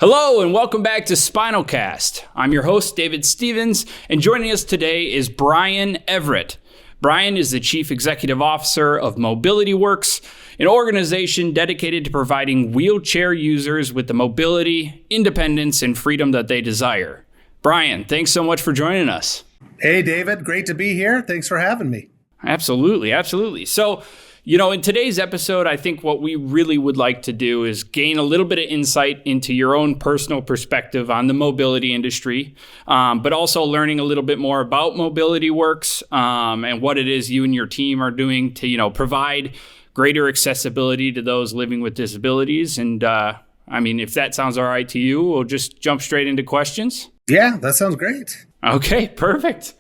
Hello and welcome back to Spinal Cast. I'm your host, David Stevens, and joining us today is Bryan Everett. Bryan is the Chief Executive Officer of MobilityWorks, an organization dedicated to providing wheelchair users with the mobility, independence, and freedom that they desire. Bryan, thanks so much for joining us. Hey, David. Great to be here. Thanks for having me. Absolutely. So, in today's episode, I think what we really would like to do is gain a little bit of insight into your own personal perspective on the mobility industry, but also learning a little bit more about MobilityWorks and what it is you and your team are doing to, provide greater accessibility to those living with disabilities. And if that sounds all right to you, we'll just jump straight into questions. Yeah, that sounds great. Okay, perfect.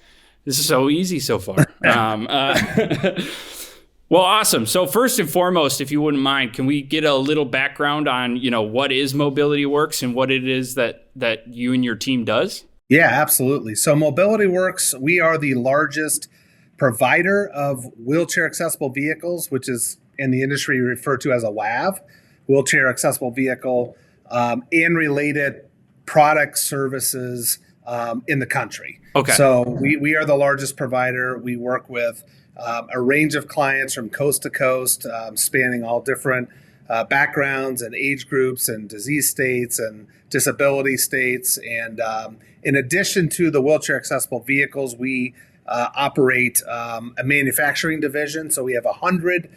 This is so easy so far. Well, awesome. So first and foremost, if you wouldn't mind, can we get a little background on, what is MobilityWorks and what it is that you and your team does? Yeah, absolutely. So MobilityWorks, we are the largest provider of wheelchair accessible vehicles, which is in the industry referred to as a WAV, wheelchair accessible vehicle, and related product services in the country. Okay. So we are the largest provider. We work with a range of clients from coast to coast, spanning all different backgrounds and age groups and disease states and disability states. And in addition to the wheelchair accessible vehicles, we operate a manufacturing division. So we have 100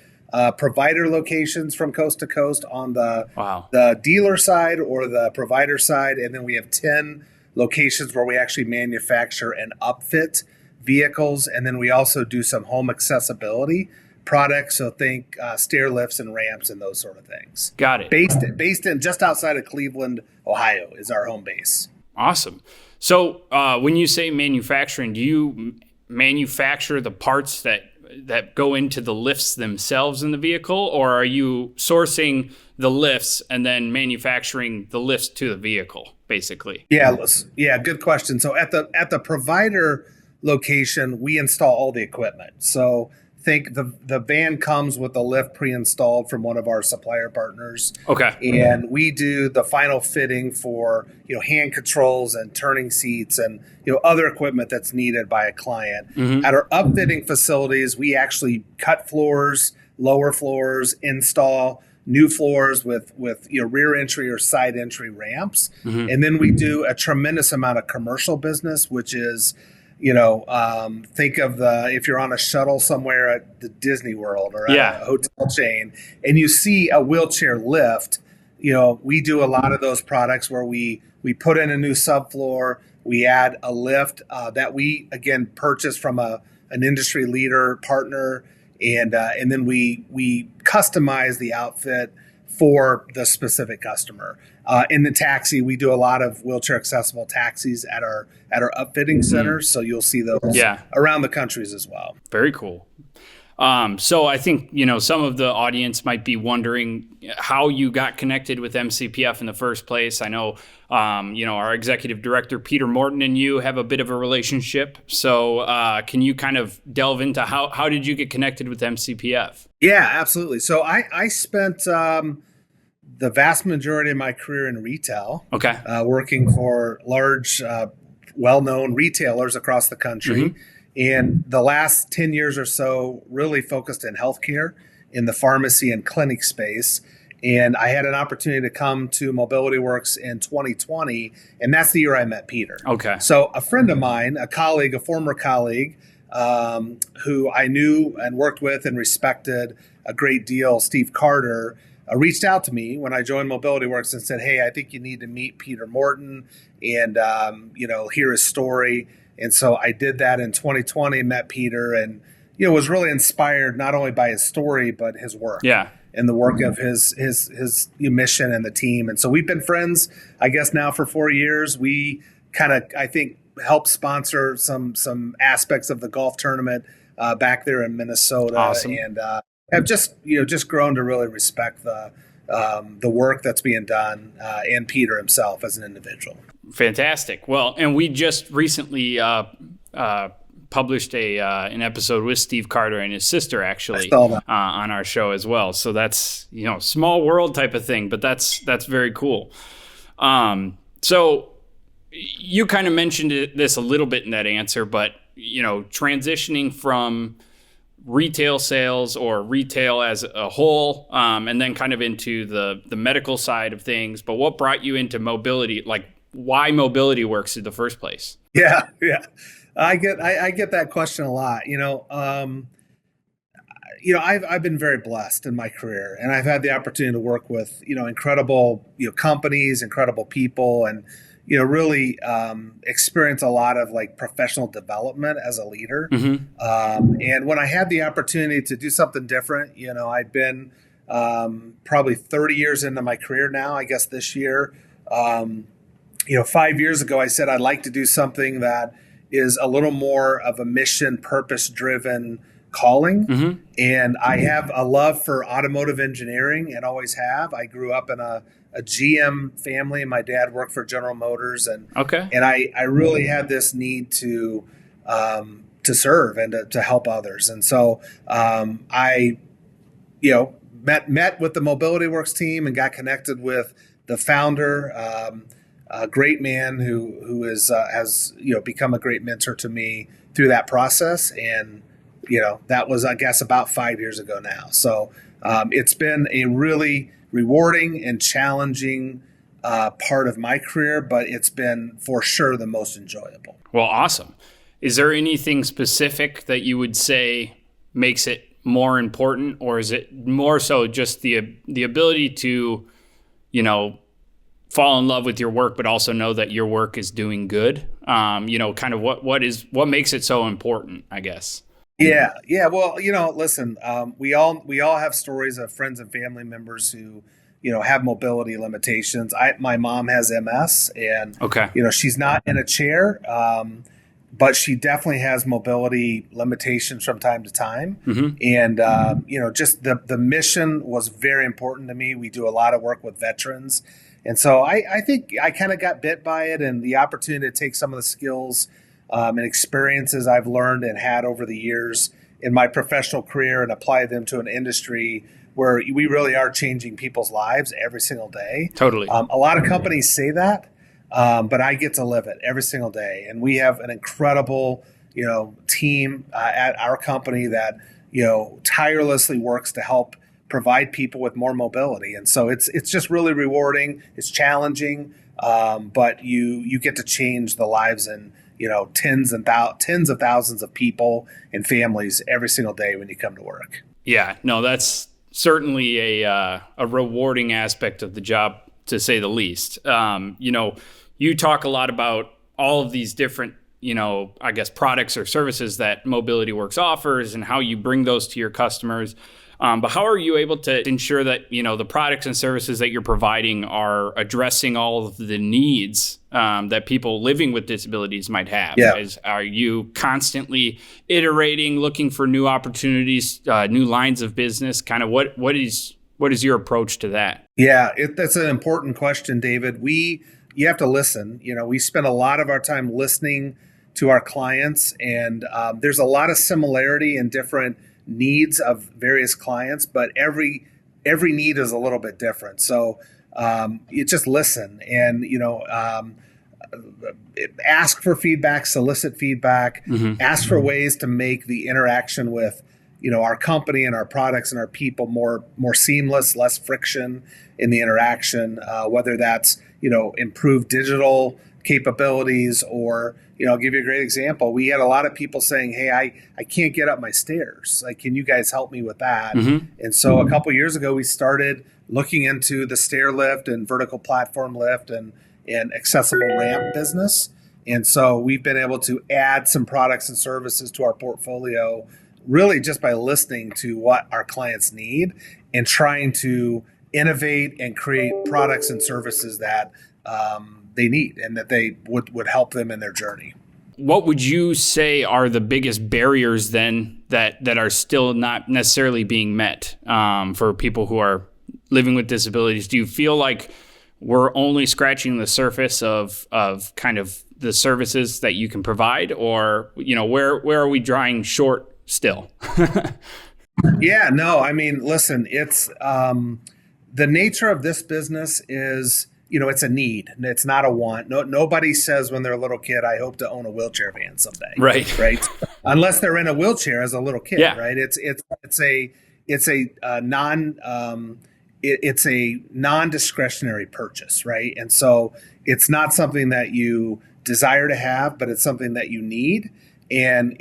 provider locations from coast to coast on the dealer side or the provider side. And then we have 10 locations where we actually manufacture and upfit vehicles, and then we also do some home accessibility products. So think stair lifts and ramps and those sort of things. Got it. Based in just outside of Cleveland, Ohio, is our home base. Awesome. So when you say manufacturing, do you manufacture the parts that go into the lifts themselves in the vehicle, or are you sourcing the lifts and then manufacturing the lifts to the vehicle, basically? Yeah, good question. So at the provider location, we install all the equipment. So think the van comes with a lift pre-installed from one of our supplier partners. Okay. And we do the final fitting for, hand controls and turning seats and, other equipment that's needed by a client. Mm-hmm. At our upfitting facilities, we actually cut floors, lower floors, install new floors with rear entry or side entry ramps. Mm-hmm. And then we do a tremendous amount of commercial business, which is think of if you're on a shuttle somewhere at the Disney World or at a hotel chain and you see a wheelchair lift, we do a lot of those products where we put in a new subfloor, we add a lift that we, again, purchase from an industry leader partner, and then we customize the outfit for the specific customer. In the taxi, we do a lot of wheelchair accessible taxis at our upfitting centers. So you'll see those around the countries as well. Very cool. So I think, some of the audience might be wondering how you got connected with MCPF in the first place. I know, our executive director, Peter Morton, and you have a bit of a relationship. So can you kind of delve into how did you get connected with MCPF? Yeah, absolutely. So I spent the vast majority of my career in retail, working for large, well-known retailers across the country. Mm-hmm. And the last 10 years or so really focused in healthcare, in the pharmacy and clinic space. And I had an opportunity to come to MobilityWorks in 2020, and that's the year I met Peter. Okay. So a friend of mine, a former colleague, who I knew and worked with and respected a great deal, Steve Carter, reached out to me when I joined MobilityWorks and said, "Hey, I think you need to meet Peter Morton and hear his story." And so I did that in 2020, met Peter, and was really inspired not only by his story but his work. Yeah. And the work of his mission and the team. And so we've been friends, I guess, now for 4 years. We kind of, I think, helped sponsor some aspects of the golf tournament back there in Minnesota. Awesome. And have just grown to really respect the work that's being done and Peter himself as an individual. Fantastic. Well, and we just recently published an episode with Steve Carter and his sister, actually, on our show as well. So that's, small world type of thing, but that's very cool. So you kind of mentioned this a little bit in that answer, but transitioning from retail sales or retail as a whole, and then kind of into the medical side of things. But what brought you into mobility? Like, why MobilityWorks in the first place? Yeah. I get that question a lot. I've been very blessed in my career, and I've had the opportunity to work with incredible companies, incredible people, and really experience a lot of like professional development as a leader. And when I had the opportunity to do something different, I'd been probably 30 years into my career now, I guess this year. 5 years ago, I said I'd like to do something that is a little more of a mission, purpose-driven calling. And I have a love for automotive engineering and always have. I grew up in a GM family, and my dad worked for General Motors, and I really had this need to serve and to help others. And so I met with the MobilityWorks team and got connected with the founder, a great man who has become a great mentor to me through that process. And that was, I guess, about 5 years ago now. So it's been a really rewarding and challenging part of my career, but it's been for sure the most enjoyable. Well, awesome. Is there anything specific that you would say makes it more important, or is it more so just the ability to, fall in love with your work, but also know that your work is doing good? Kind of what makes it so important, I guess. Yeah. Well, listen, we all have stories of friends and family members who, have mobility limitations. My mom has MS, and she's not in a chair, but she definitely has mobility limitations from time to time. And just the mission was very important to me. We do a lot of work with veterans, and so I think I kind of got bit by it, and the opportunity to take some of the skills and experiences I've learned and had over the years in my professional career and apply them to an industry where we really are changing people's lives every single day. Totally. A lot of companies say that, but I get to live it every single day. And we have an incredible, team at our company that, tirelessly works to help provide people with more mobility. And so it's just really rewarding. It's challenging, but you get to change the lives and tens of thousands of people and families every single day when you come to work. Yeah, no, that's certainly a rewarding aspect of the job, to say the least. You talk a lot about all of these different, I guess, products or services that MobilityWorks offers and how you bring those to your customers. But how are you able to ensure that, the products and services that you're providing are addressing all of the needs that people living with disabilities might have? Yeah. Are you constantly iterating, looking for new opportunities, new lines of business? Kind of what is your approach to that? Yeah, that's an important question, David. You have to listen. We spend a lot of our time listening to our clients, and there's a lot of similarity in different needs of various clients, but every need is a little bit different. So you just listen and ask for feedback, solicit feedback, ask for ways to make the interaction with our company and our products and our people more seamless, less friction in the interaction, whether that's improved digital capabilities or I'll give you a great example. We had a lot of people saying, hey, I can't get up my stairs. Like, can you guys help me with that? And so a couple of years ago, we started looking into the stair lift and vertical platform lift and accessible ramp business. And so we've been able to add some products and services to our portfolio really just by listening to what our clients need and trying to innovate and create products and services that they need and that they would help them in their journey. What would you say are the biggest barriers then that are still not necessarily being met for people who are living with disabilities? Do you feel like we're only scratching the surface of kind of the services that you can provide, or where are we drawing short still? Yeah, no, I mean, listen, it's the nature of this business is it's a need. It's not a want. Nobody says when they're a little kid, I hope to own a wheelchair van someday. Right. Unless they're in a wheelchair as a little kid. Yeah. Right. It's a non-discretionary purchase. Right. And so it's not something that you desire to have, but it's something that you need. And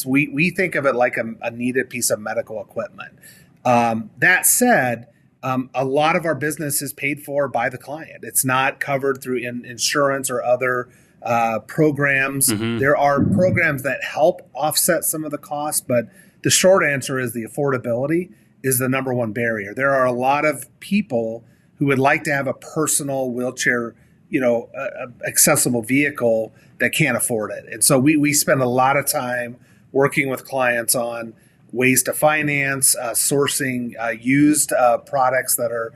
we think of it like a needed piece of medical equipment. That said, a lot of our business is paid for by the client. It's not covered through insurance or other programs. Mm-hmm. There are programs that help offset some of the costs, but the short answer is the affordability is the number one barrier. There are a lot of people who would like to have a personal wheelchair, accessible vehicle that can't afford it. And so we spend a lot of time working with clients on ways to finance, sourcing used products that are,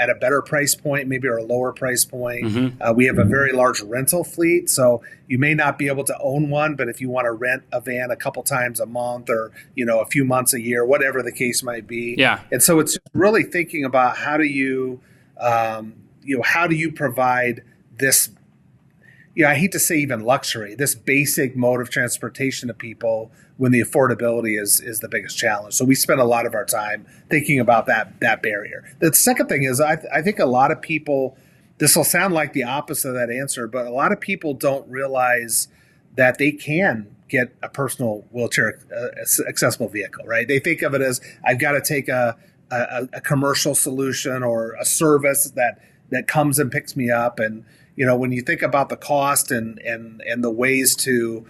at a better price point, maybe or a lower price point. Mm-hmm. We have a very large rental fleet. So you may not be able to own one, but if you want to rent a van a couple times a month or, a few months a year, whatever the case might be. Yeah. And so it's really thinking about how do you provide this, I hate to say even luxury, this basic mode of transportation to people when the affordability is the biggest challenge. So we spend a lot of our time thinking about that barrier. The second thing is I think a lot of people, this will sound like the opposite of that answer, but a lot of people don't realize that they can get a personal wheelchair accessible vehicle, right? They think of it as I've got to take a commercial solution or a service that comes and picks me up. And when you think about the cost and the ways to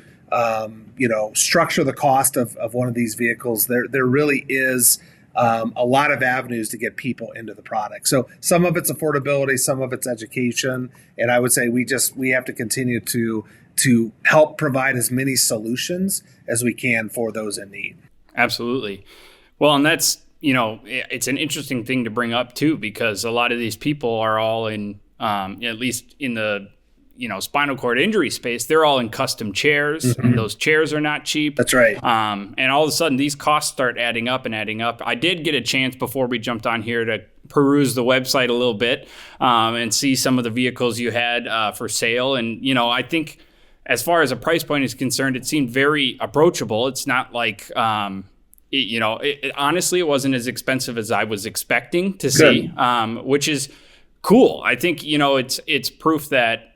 structure the cost of one of these vehicles, there really is a lot of avenues to get people into the product. So some of it's affordability, some of it's education, and I would say we have to continue to help provide as many solutions as we can for those in need. Absolutely. Well, and that's it's an interesting thing to bring up too, because a lot of these people are all in at least in the spinal cord injury space, they're all in custom chairs, mm-hmm. and those chairs are not cheap. That's right. And all of a sudden, these costs start adding up. I did get a chance before we jumped on here to peruse the website a little bit and see some of the vehicles you had for sale. And, I think as far as a price point is concerned, it seemed very approachable. It's not like, honestly, it wasn't as expensive as I was expecting to see, which is cool. I think, it's proof that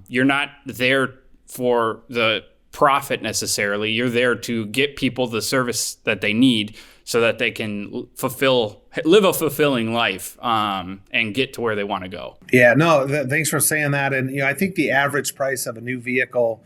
you're not there for the profit necessarily. You're there to get people the service that they need so that they can live a fulfilling life and get to where they want to go. Yeah, no, thanks for saying that. And, I think the average price of a new vehicle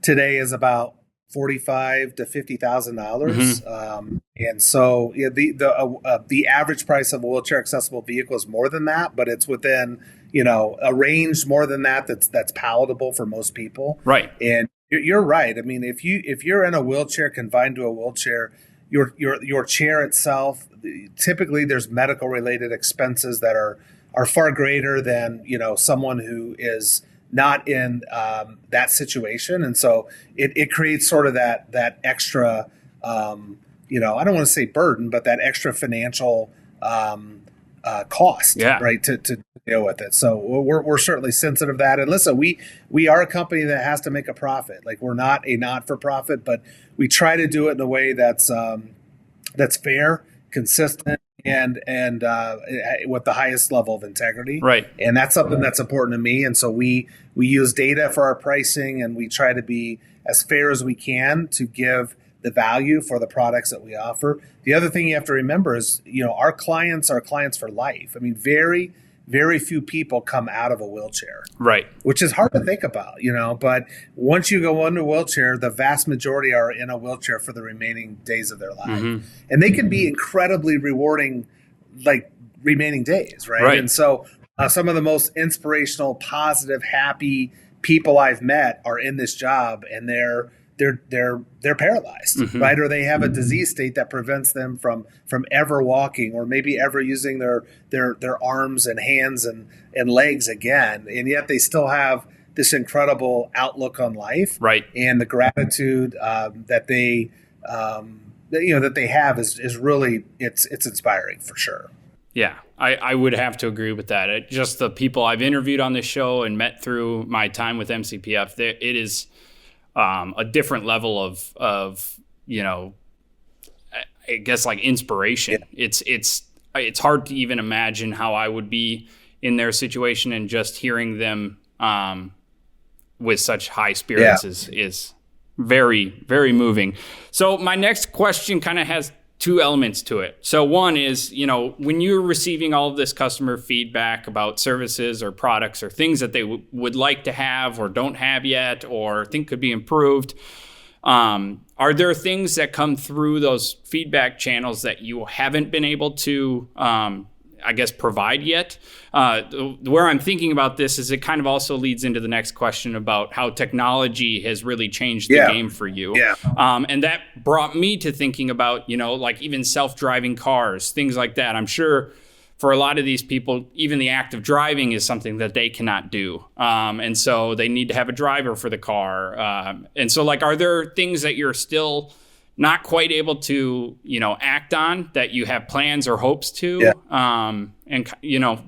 today is about $45,000 to $50,000. Mm-hmm. And so the average price of a wheelchair accessible vehicle is more than that, but it's within, a range more than that's palatable for most people. Right. And you're right. I mean, if you're in a wheelchair, confined to a wheelchair, your chair itself, typically there's medical related expenses that are far greater than, someone who is not in that situation. And so it creates sort of that extra, I don't want to say burden, but that extra financial cost, right, to deal with it. So we're certainly sensitive to that. And listen, we are a company that has to make a profit. Like, we're not a not-for-profit, but we try to do it in a way that's fair, consistent, and with the highest level of integrity. Right. And that's something that's important to me. And so we use data for our pricing, and we try to be as fair as we can to give the value for the products that we offer. The other thing you have to remember is, our clients are clients for life. I mean, very, very few people come out of a wheelchair. Right. Which is hard to think about, but once you go into a wheelchair, the vast majority are in a wheelchair for the remaining days of their life. Mm-hmm. And they can be incredibly rewarding, like, remaining days, right? And so some of the most inspirational, positive, happy people I've met are in this job, and they're paralyzed, mm-hmm. right? Or they have a disease state that prevents them from ever walking, or maybe ever using their arms and hands and legs again. And yet they still have this incredible outlook on life, right? And the gratitude that they have is really it's inspiring for sure. Yeah, I would have to agree with that. Just the people I've interviewed on this show and met through my time with MCPF, it is a different level of I guess like inspiration. Yeah. It's hard to even imagine how I would be in their situation, and just hearing them with such high spirits is very, very moving. So my next question kind of has two elements to it. So one is, when you're receiving all of this customer feedback about services or products or things that they would like to have or don't have yet or think could be improved, are there things that come through those feedback channels that you haven't been able to, provide yet? Where I'm thinking about this is it kind of also leads into the next question about how technology has really changed the game for you. Yeah. And that brought me to thinking about, like even self-driving cars, things like that. I'm sure for a lot of these people, even the act of driving is something that they cannot do. And so they need to have a driver for the car. And so are there things that you're still not quite able to, act on that you have plans or hopes to? Yeah. And,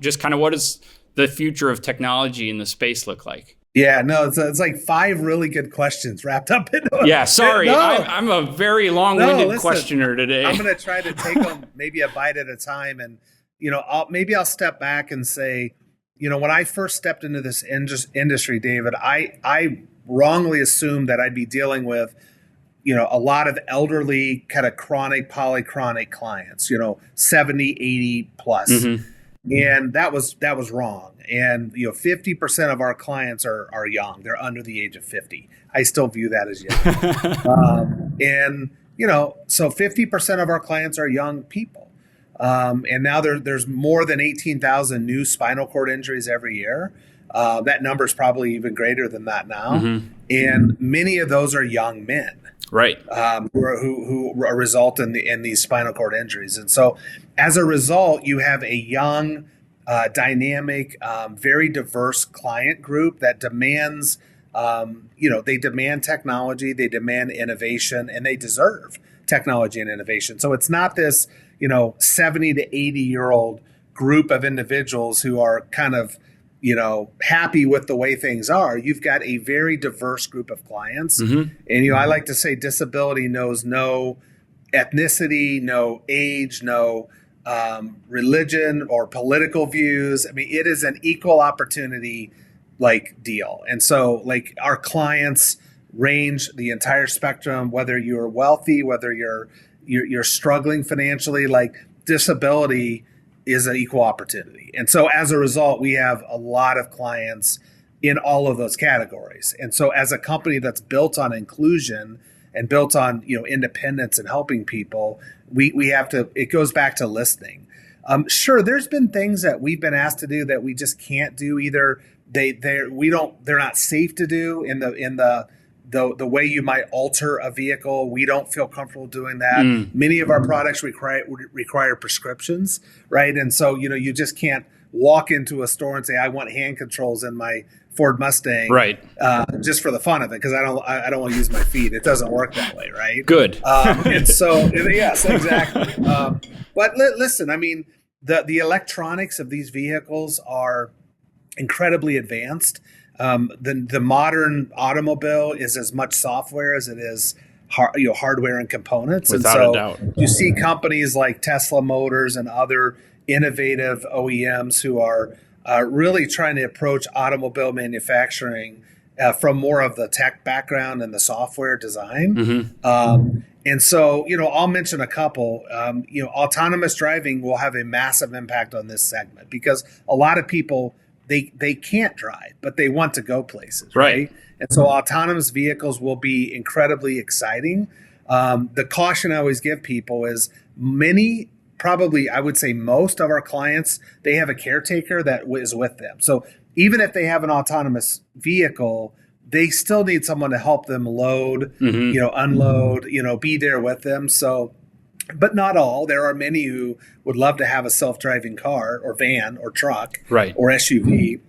just kind of what does the future of technology in the space look like? Yeah, no, it's like 5 really good questions wrapped up into it. Yeah, sorry. No. I'm a very long-winded questioner today. I'm going to try to take them maybe a bite at a time. And, I'll step back and say, when I first stepped into this industry, David, I wrongly assumed that I'd be dealing with a lot of elderly kind of chronic, polychronic clients, 70, 80 plus. Mm-hmm. And that was wrong. And, 50% of our clients are young. They're under the age of 50. I still view that as young. So 50% of our clients are young people. And now there's more than 18,000 new spinal cord injuries every year. That number is probably even greater than that now. Mm-hmm. And many of those are young men. Right. Who result in these spinal cord injuries. And so as a result, you have a young, dynamic, very diverse client group that demands, they demand technology, they demand innovation, and they deserve technology and innovation. So it's not this, 70 to 80-year-old group of individuals who are kind of, happy with the way things are. You've got a very diverse group of clients. Mm-hmm. And, I like to say disability knows no ethnicity, no age, no religion or political views. I mean, it is an equal opportunity deal. And so our clients range the entire spectrum, whether you're wealthy, whether you're struggling financially, disability is an equal opportunity. And so as a result, we have a lot of clients in all of those categories. And so as a company that's built on inclusion and built on, independence and helping people, we have to, it goes back to listening. Sure, there's been things that we've been asked to do that we just can't do. Either they're not safe to do in the way you might alter a vehicle. We don't feel comfortable doing that. Many of our products require prescriptions, right? And so, you just can't walk into a store and say, I want hand controls in my Ford Mustang, right? Just for the fun of it, because I don't want to use my feet. It doesn't work that way, right? Good. And so, yes, exactly. But listen, I mean, the electronics of these vehicles are incredibly advanced. The modern automobile is as much software as it is hardware and components. Without a doubt. You see companies like Tesla Motors and other innovative OEMs who are really trying to approach automobile manufacturing from more of the tech background and the software design. Mm-hmm. And so, I'll mention a couple. Autonomous driving will have a massive impact on this segment because a lot of people, they can't drive, but they want to go places, right? And so autonomous vehicles will be incredibly exciting. The caution I always give people is probably I would say most of our clients, they have a caretaker that is with them. So even if they have an autonomous vehicle, they still need someone to help them load, mm-hmm. Unload, be there with them. So, but not all. There are many who would love to have a self-driving car or van or truck, right, or SUV.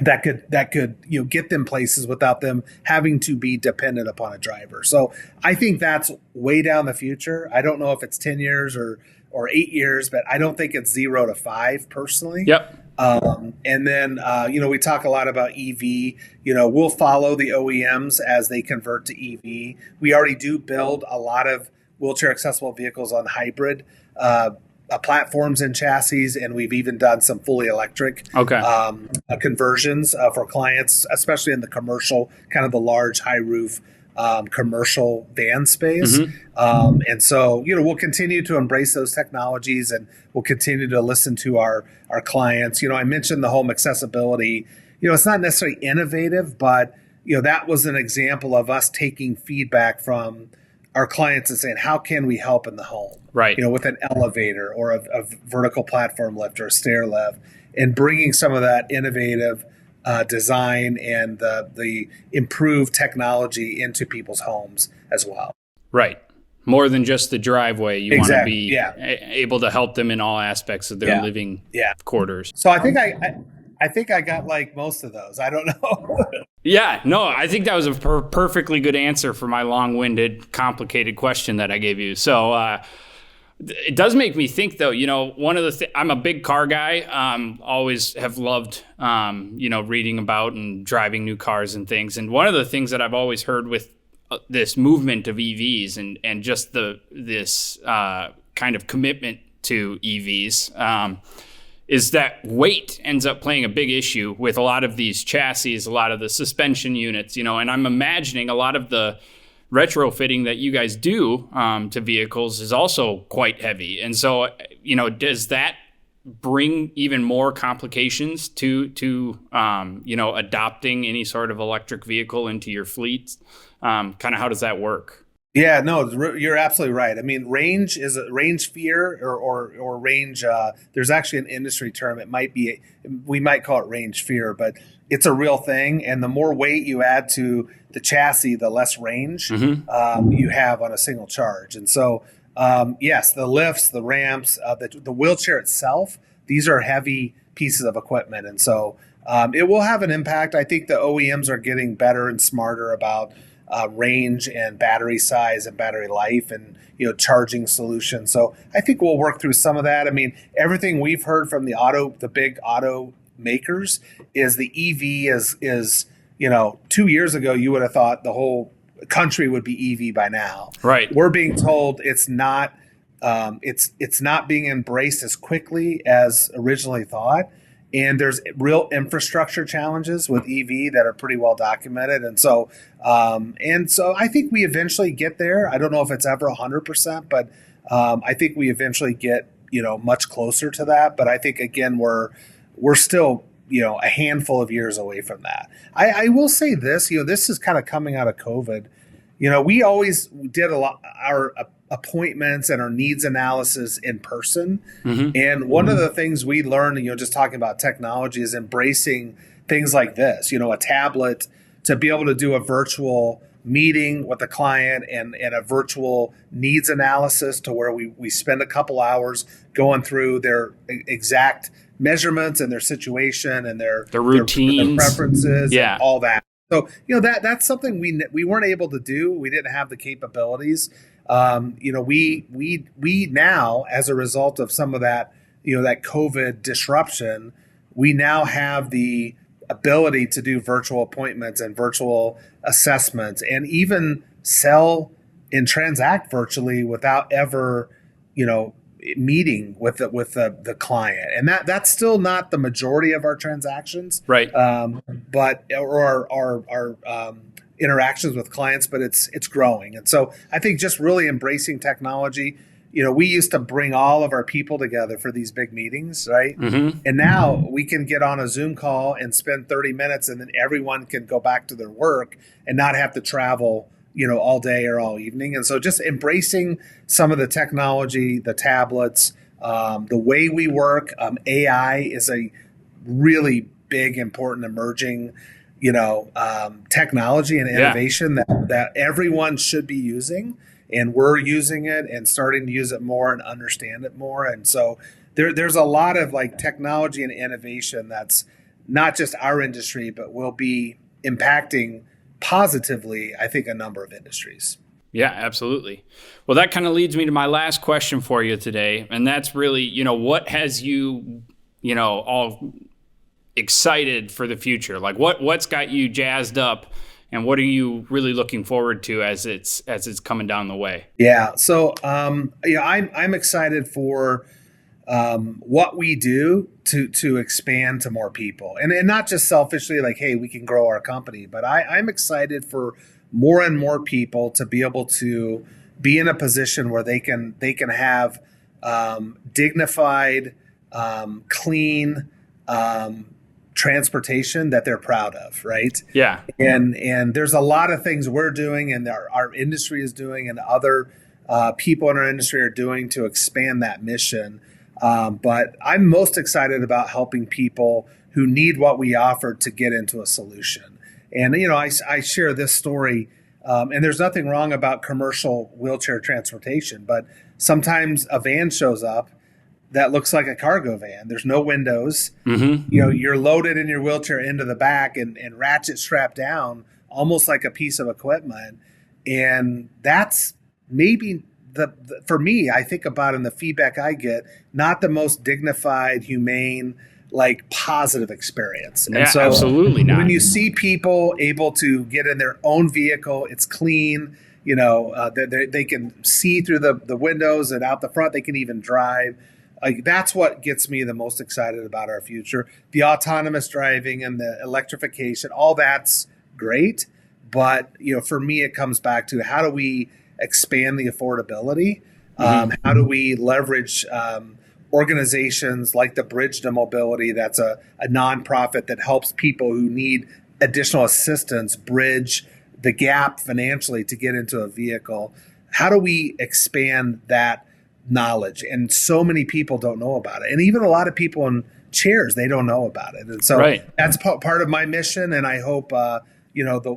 that could get them places without them having to be dependent upon a driver. So I think that's way down the future. I don't know if it's 10 years or 8 years, but I don't think it's 0 to 5 personally. Yep. And then we talk a lot about EV. We'll follow the OEMs as they convert to EV. We already do build a lot of wheelchair accessible vehicles on hybrid platforms and chassis, and we've even done some fully electric conversions for clients, especially in the commercial, kind of the large high roof commercial van space. And so, we'll continue to embrace those technologies, and we'll continue to listen to our clients. I mentioned the home accessibility. It's not necessarily innovative, but, that was an example of us taking feedback from our clients and saying, how can we help in the home? Right. With an elevator or a vertical platform lift or a stair lift, and bringing some of that innovative design and the improved technology into people's homes as well. Right. More than just the driveway. You want to be able to help them in all aspects of their living quarters. So I think I got like most of those. I don't know. Yeah, no, I think that was a perfectly good answer for my long-winded, complicated question that I gave you. So it does make me think, though, one of the I'm a big car guy. Always have loved, reading about and driving new cars and things. And one of the things that I've always heard with this movement of EVs and just this kind of commitment to EVs is that weight ends up playing a big issue with a lot of these chassis, a lot of the suspension units, and I'm imagining a lot of the retrofitting that you guys do to vehicles is also quite heavy. And so, does that bring even more complications to adopting any sort of electric vehicle into your fleet? Kind of how does that work? Yeah, no, you're absolutely right. I mean, range fear or range. There's actually an industry term. We might call it range fear, but it's a real thing. And the more weight you add to the chassis, the less range you have on a single charge. And so, yes, the lifts, the ramps, the wheelchair itself, these are heavy pieces of equipment. And so it will have an impact. I think the OEMs are getting better and smarter about range and battery size and battery life and charging solutions. So I think we'll work through some of that. I mean, everything we've heard from the big auto makers is the EV is 2 years ago you would have thought the whole country would be EV by now. Right. We're being told it's not. It's not being embraced as quickly as originally thought. And there's real infrastructure challenges with EV that are pretty well documented. And so I think we eventually get there. I don't know if it's ever 100%, but I think we eventually get, much closer to that. But I think, again, we're still, a handful of years away from that. I will say this, this is kind of coming out of COVID. We always did a lot, our appointments and our needs analysis in person. And one of the things we learned, just talking about technology, is embracing things like this, a tablet to be able to do a virtual meeting with a client and a virtual needs analysis to where we spend a couple hours going through their exact measurements and their situation and their routines, their preferences, and all that. So, that's something we weren't able to do. We didn't have the capabilities. We now, as a result of some of that, that COVID disruption, we now have the ability to do virtual appointments and virtual assessments and even sell and transact virtually without ever, meeting with the client. And that's still not the majority of our transactions. Right. But our interactions with clients, but it's growing. And so I think just really embracing technology. We used to bring all of our people together for these big meetings, right? And now we can get on a Zoom call and spend 30 minutes and then everyone can go back to their work and not have to travel, all day or all evening. And so just embracing some of the technology, the tablets, the way we work. AI is a really big, important, emerging technology and innovation that everyone should be using, and we're using it and starting to use it more and understand it more. And so there's a lot of like technology and innovation that's not just our industry, but will be impacting positively, I think, a number of industries. Yeah, absolutely. Well, that kind of leads me to my last question for you today. And that's really, what has you, all excited for the future? Like what's got you jazzed up, and what are you really looking forward to as it's coming down the way? Yeah. So, I'm excited for what we do to expand to more people, and not just selfishly like, hey, we can grow our company, but I'm excited for more and more people to be able to be in a position where they can have dignified, clean transportation that they're proud of, right? Yeah. And there's a lot of things we're doing, and our industry is doing, and other people in our industry are doing to expand that mission. But I'm most excited about helping people who need what we offer to get into a solution. And, I share this story, and there's nothing wrong about commercial wheelchair transportation, but sometimes a van shows up that looks like a cargo van. There's no windows. Mm-hmm. You're loaded in your wheelchair into the back and ratchet strapped down, almost like a piece of equipment. And that's maybe for me, I think about in the feedback I get, not the most dignified, humane, like positive experience. And so absolutely not. When you see people able to get in their own vehicle, it's clean, they can see through the windows and out the front, they can even drive. Like, that's what gets me the most excited about our future. The autonomous driving and the electrification, all that's great. But, for me, it comes back to how do we expand the affordability? Mm-hmm. How do we leverage organizations like the Bridge to Mobility, that's a nonprofit that helps people who need additional assistance bridge the gap financially to get into a vehicle? How do we expand that knowledge? And so many people don't know about it. And even a lot of people in chairs, they don't know about it. And so That's part of my mission. And I hope, the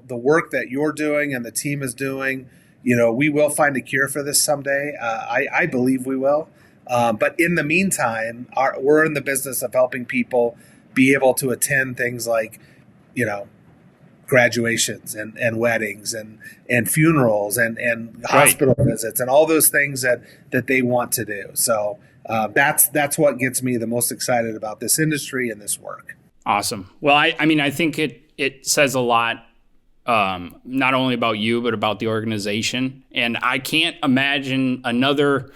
work that you're doing and the team is doing, we will find a cure for this someday. I believe we will. But in the meantime, we're in the business of helping people be able to attend things like, graduations and weddings and funerals and hospital visits and all those things that they want to do. So that's what gets me the most excited about this industry and this work. Awesome. Well, I think it says a lot, not only about you, but about the organization. And I can't imagine another,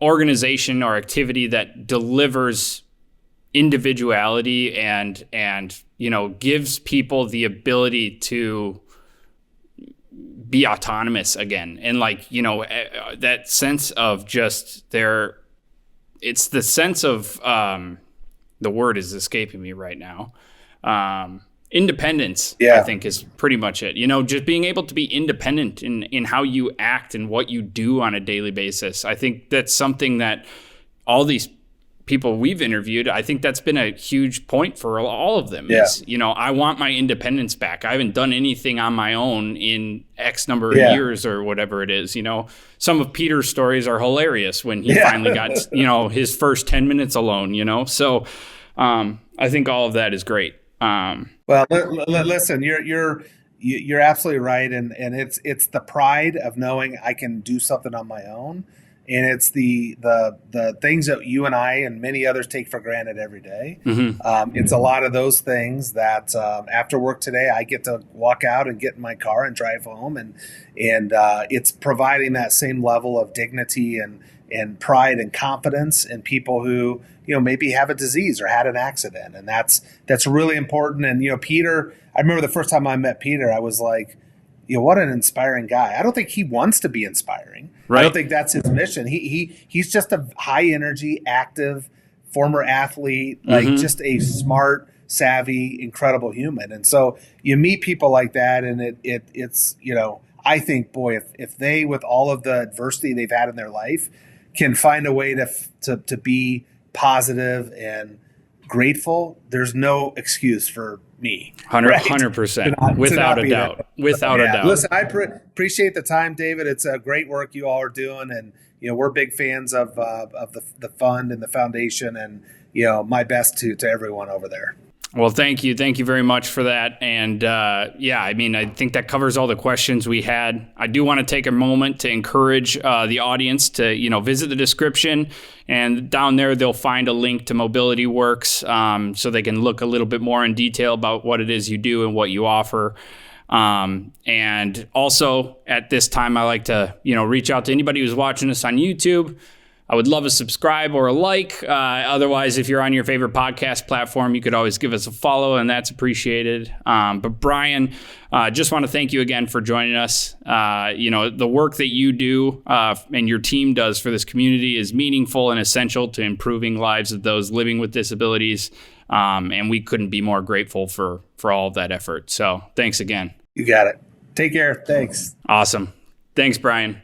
organization or activity that delivers individuality and gives people the ability to be autonomous again. And that sense of just it's the sense of, the word is escaping me right now. Independence, I think, is pretty much it. Just being able to be independent in how you act and what you do on a daily basis. I think that's something that all these people we've interviewed, I think that's been a huge point for all of them. Yeah. Is, I want my independence back. I haven't done anything on my own in X number of years or whatever it is. Some of Peter's stories are hilarious when he finally got, his first 10 minutes alone, So I think all of that is great. Well, listen, you're absolutely right, and it's the pride of knowing I can do something on my own, and it's the things that you and I and many others take for granted every day. Mm-hmm. It's a lot of those things that after work today, I get to walk out and get in my car and drive home, and it's providing that same level of dignity and pride and confidence in people who maybe have a disease or had an accident, and that's really important. And Peter, I remember the first time I met Peter, I was like, what an inspiring guy. I don't think he wants to be inspiring. Right. I don't think that's his mission. He's just a high energy, active, former athlete, like just a smart, savvy, incredible human. And so you meet people like that, and it's I think, boy, if they, with all of the adversity they've had in their life, can find a way to be positive and grateful, there's no excuse for me. 100%. Without a doubt. Without a doubt. Listen, I appreciate the time, David. It's a great work you all are doing. And, we're big fans of the fund and the foundation. And, my best to everyone over there. Well, thank you. Thank you very much for that. And I think that covers all the questions we had. I do want to take a moment to encourage the audience to, visit the description, and down there they'll find a link to MobilityWorks, so they can look a little bit more in detail about what it is you do and what you offer. And also at this time, I like to, reach out to anybody who's watching us on YouTube. I would love a subscribe or a like. Otherwise, if you're on your favorite podcast platform, you could always give us a follow, and that's appreciated. But Bryan, just want to thank you again for joining us. The work that you do and your team does for this community is meaningful and essential to improving lives of those living with disabilities. And we couldn't be more grateful for all of that effort. So thanks again. You got it. Take care. Thanks. Awesome. Thanks, Bryan.